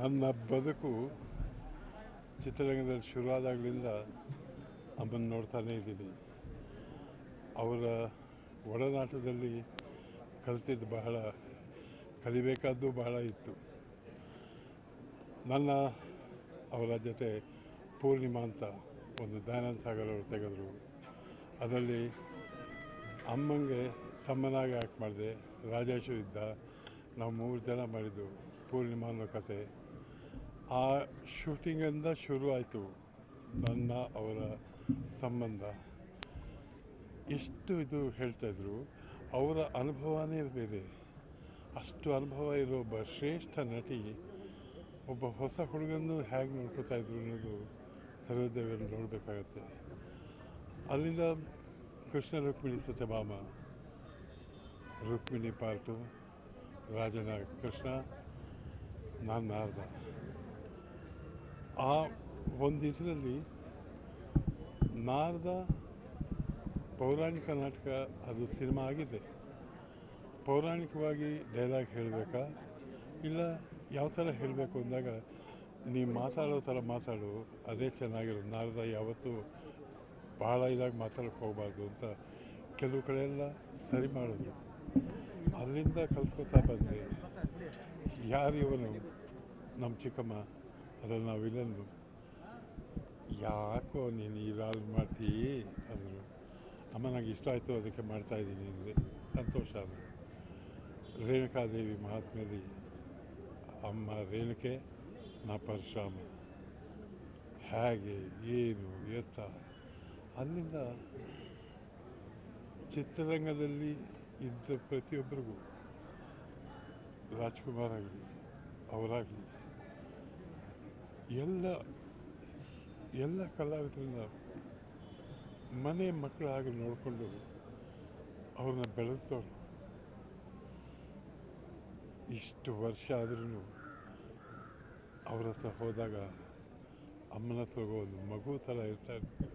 ನನ್ನ ಬದುಕು ಚಿತ್ರರಂಗದಲ್ಲಿ ಶುರುವಾದಾಗಲಿಂದ ಅಮ್ಮನ್ನು ನೋಡ್ತಾನೇ ಇದ್ದೀನಿ. ಅವರ ಒಡನಾಟದಲ್ಲಿ ಕಲಿತಿದ್ದು ಬಹಳ, ಕಲಿಬೇಕಾದ್ದು ಬಹಳ ಇತ್ತು. ಅವರ ಜೊತೆ ಪೂರ್ಣಿಮಾ ಅಂತ ಒಂದು ದಯಾನಂದ ಸಾಗರ್ ಅವರು ತೆಗೆದರು. ಅದರಲ್ಲಿ ಅಮ್ಮಂಗೆ ತಮ್ಮನಾಗಿ ಆ್ಯಕ್ಟ್ ಮಾಡಿದೆ. ರಾಜೇಶು ಇದ್ದ, ನಾವು 3 ಜನ ಮಾಡಿದ್ದು ಪೂರ್ಣಿಮಾ ಅನ್ನೋ ಕತೆ. ಆ ಶೂಟಿಂಗಿಂದ ಶುರು ಆಯಿತು ನನ್ನ ಅವರ ಸಂಬಂಧ. ಎಷ್ಟು ಇದು ಹೇಳ್ತಾಯಿದ್ರು, ಅವರ ಅನುಭವನೇ ಬೇರೆ. ಅಷ್ಟು ಅನುಭವ ಇರೋ ಒಬ್ಬ ಶ್ರೇಷ್ಠ ನಟಿ ಒಬ್ಬ ಹೊಸ ಹುಡುಗನ್ನು ಹೇಗೆ ನೋಡ್ಕೋತಾ ಇದ್ರು ಅನ್ನೋದು ಸರೋದೇವಿಯನ್ನು ನೋಡಬೇಕಾಗತ್ತೆ. ಅಲ್ಲಿಂದ ಕೃಷ್ಣ ರುಕ್ಮಿಣಿ ಸತ್ಯಭಾಮ, ರುಕ್ಮಿಣಿ ಪಾರ್ಟು, ರಾಜನ ಕೃಷ್ಣ, ನಾನು ನಾರದ. ಆ ಒಂದು ಇದರಲ್ಲಿ ನಾರದ ಪೌರಾಣಿಕ ನಾಟಕ, ಅದು ಸಿನಿಮಾ ಆಗಿದೆ. ಪೌರಾಣಿಕವಾಗಿ ಡೈಲಾಗ್ ಹೇಳಬೇಕಾ ಇಲ್ಲ ಯಾವ ಥರ ಹೇಳಬೇಕು ಅಂದಾಗ ನೀವು ಮಾತಾಡೋ ಥರ ಮಾತಾಡು, ಅದೇ ಚೆನ್ನಾಗಿರೋದು. ನಾರದ ಯಾವತ್ತೂ ಭಾಳ ಇದಾಗಿ ಮಾತಾಡೋಕ್ಕೆ ಹೋಗಬಾರ್ದು ಅಂತ ಕೆಲವು ಕಡೆ ಎಲ್ಲ ಸರಿ ಮಾಡಿದ್ರು. ಅಲ್ಲಿಂದ ಕಲ್ತ್ಕೋತಾ ಬಂದೆ. ಯಾರು ಇವನು? ನಮ್ಮ ಚಿಕ್ಕಮ್ಮ, ಅದನ್ನು ನಾವು ವಿಲನ್ನು. ಯಾಕೋ ನೀನು ಈ ರೋಲ್ ಮಾಡ್ತೀಯಿ ಅಂದರು. ಅಮ್ಮ ನನಗೆ ಇಷ್ಟ ಆಯಿತು, ಅದಕ್ಕೆ ಮಾಡ್ತಾಯಿದ್ದೀನಿ ಅಂದರೆ ಸಂತೋಷ ಅಂದರು. ರೇಣುಕಾದೇವಿ ಮಹಾತ್ಮೆಯಲ್ಲಿ ಅಮ್ಮ ರೇಣುಕೆ, ನಾ ಪರಶುರಾಮ. ಹೇಗೆ, ಏನು, ಎತ್ತ. ಅಲ್ಲಿಂದ ಚಿತ್ರರಂಗದಲ್ಲಿ ಇದ್ದ ಪ್ರತಿಯೊಬ್ಬರಿಗೂ, ರಾಜ್ಕುಮಾರ್ ಆಗಲಿ ಅವರಾಗಲಿ, ಎಲ್ಲ ಕಲಾವಿದರನ್ನ ಮನೆ ಮಕ್ಕಳಾಗಿ ನೋಡಿಕೊಂಡು ಅವ್ರನ್ನ ಬೆಳೆಸಿದವರು. ಇಷ್ಟು ವರ್ಷ ಆದ್ರೂ ಅವ್ರ ಹತ್ರ ಹೋದಾಗ ಅಮ್ಮನ ಹತ್ರ ಒಂದು ಮಗು ಥರ ಇರ್ತಾಯಿದ್ರು.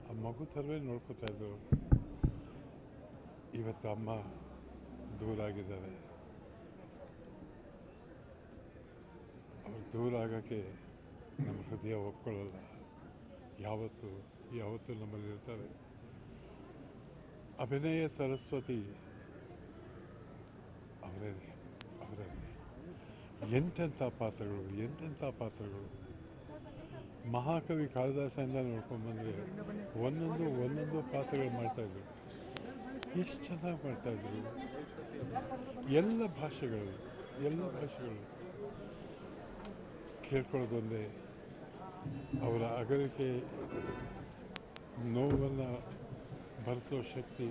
ಆ ಮಗು ಥರವೇ ನೋಡ್ಕೋತಾ ಇದ್ರು. ಇವತ್ತು ಅಮ್ಮ ದೂರ ಆಗಿದ್ದಾರೆ. ಅವ್ರು ದೂರ ಆಗೋಕ್ಕೆ ನಮ್ಮ ಹೃದಯ ಒಪ್ಕೊಳ್ಳಲ್ಲ. ಯಾವತ್ತೂ ನಮ್ಮಲ್ಲಿ ಇರ್ತಾರೆ. ಅಭಿನಯ ಸರಸ್ವತಿ ಅವರೇ. ಎಂತೆಂಥ ಪಾತ್ರಗಳು. ಮಹಾಕವಿ ಕಾಳಿದಾಸದಿಂದ ನೋಡ್ಕೊಂಡ್ಬಂದರೆ ಒಂದೊಂದು ಪಾತ್ರಗಳು ಮಾಡ್ತಾಯಿದ್ರು. ಎಷ್ಟು ಚೆನ್ನಾಗಿ ಮಾಡ್ತಾಯಿದ್ರು. ಎಲ್ಲ ಭಾಷೆಗಳು ಕೇಳ್ಕೊಳ್ಳೋದೊಂದೇ. ಅವರ ಅಗಲಿಕೆ ನೋವನ್ನು ಭರಿಸೋ ಶಕ್ತಿ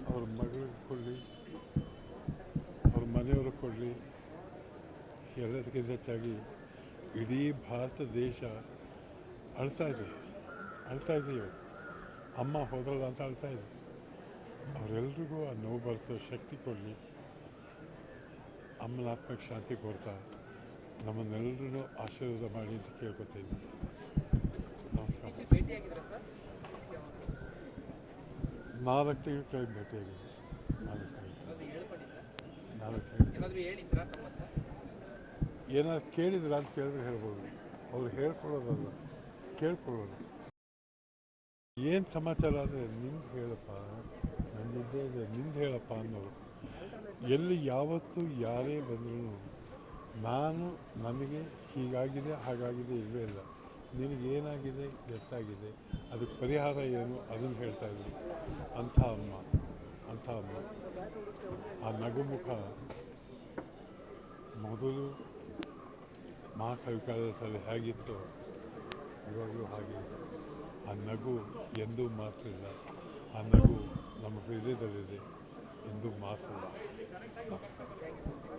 ಅವ್ರ ಮಗಳಿಗೆ ಕೊಡಲಿ, ಅವ್ರ ಮನೆಯವ್ರಿಗೆ ಕೊಡಲಿ. ಎಲ್ಲದಕ್ಕಿಂತ ಹೆಚ್ಚಾಗಿ ಇಡೀ ಭಾರತ ದೇಶ ಅಳ್ತಾ ಇದೆ ಇವತ್ತು. ಅಮ್ಮ ಹೋದಲ್ಲ ಅಂತ ಅಳ್ತಾ ಇದೆ. ಅವರೆಲ್ರಿಗೂ ಆ ನೋವು ಭರಿಸೋ ಶಕ್ತಿ ಕೊಡಲಿ. ಅಮ್ಮನ ಆತ್ಮಕ್ಕೆ ಶಾಂತಿ ಕೊಡ್ತಾ ನಮ್ಮನ್ನೆಲ್ಲರೂ ಆಶೀರ್ವಾದ ಮಾಡಿ ಅಂತ ಕೇಳ್ಕೊತಾ ಇದ್ದೀನಿ. ನಮಸ್ಕಾರ. 4 ತಿಂಗಳ ಟೈಮ್ ಭೇಟಿಯಾಗಿದೆ. 4 ಏನಾದ್ರು ಕೇಳಿದ್ರೆ ಅಂತ ಕೇಳಿದ್ರೆ ಹೇಳ್ಬೋದು. ಅವ್ರು ಹೇಳ್ಕೊಳ್ಳೋದಲ್ಲ, ಕೇಳ್ಕೊಳ್ಳೋದು. ಏನು ಸಮಾಚಾರ ಅಂದರೆ ನಿಂದು ಹೇಳಪ್ಪ, ನನ್ನಿದ್ದೇ ಇದೆ, ನಿಂದು ಹೇಳಪ್ಪ ಅನ್ನೋರು. ಎಲ್ಲಿ ಯಾವತ್ತೂ ಯಾರೇ ಬಂದರೂ ನನಗೆ ಹೀಗಾಗಿದೆ ಹಾಗಾಗಿದೆ ಇಲ್ಲವೇ ಇಲ್ಲ, ನಿನಗೇನಾಗಿದೆ ಎತ್ತಾಗಿದೆ, ಅದಕ್ಕೆ ಪರಿಹಾರ ಏನು ಅದನ್ನು ಹೇಳ್ತಾಯಿದ್ರು. ಅಂಥ ಅಮ್ಮ. ಆ ನಗುಮುಖ ಮೊದಲು ಮಹಾಕವಿ ಕಾಳಿದಾಸಲ್ಲಿ ಹೇಗಿತ್ತು ಇವಾಗಲೂ ಹಾಗೆ. ಆ ನಗು ಎಂದೂ ಮಾಸಲಿಲ್ಲ. ಆ ನಗು ನಮ್ಮ ಹೃದಯದಲ್ಲಿದೆ, ಎಂದೂ ಮಾಸಲ್ಲ. ನಮಸ್ಕಾರ.